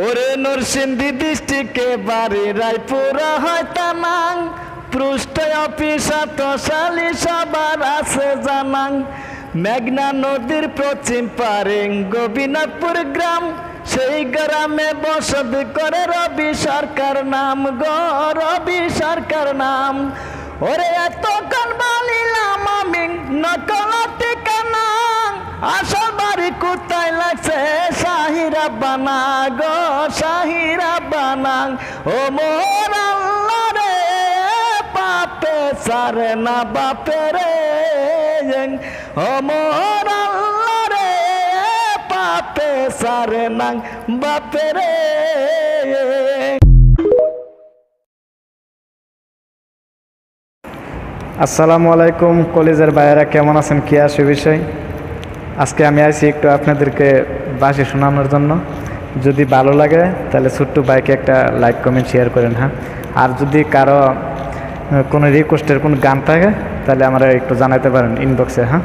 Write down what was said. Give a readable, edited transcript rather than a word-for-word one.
ওরে নরসিংদী ডিস্ট্রিক্টে বাড়ি রায়পুরা হয় তানাং, পৃষ্ঠ অফিস তশালী সবার আছে জানাং। মেঘনা নদীর পশ্চিম পারে গোবিনাথপুর গ্রাম, সেই গ্রামে বসত করে রবি সরকার নাম গো, রবি সরকার নাম। ওরে এতক্ষণ বলিলাম আমি নকল ঠিকানা, আসল বাড়ি কোথায় লাগছে শাহিরা বানা গো, শাহিরা বানা। ও মোর আল্লাহ রে বাপে সারে না বাপে রে, ও মোর আল্লাহ রে বাপে সারে না বাপে রে। আসসালামু আলাইকুম কলেজের ভাইয়েরা, কেমন আছেন? কি আসে বিষয়? আজকে আমি আইছি একটু আপনাদেরকে বাঁশি শোনানোর জন্য। যদি ভালো লাগে তাহলে ছোট্ট ভাইকে একটা লাইক কমেন্ট শেয়ার করেন, হ্যাঁ। আর যদি কারো কোনো রিকোয়েস্টের কোনো গান থাকে তাহলে আমরা একটু জানাতে পারেন ইনবক্সে, হ্যাঁ।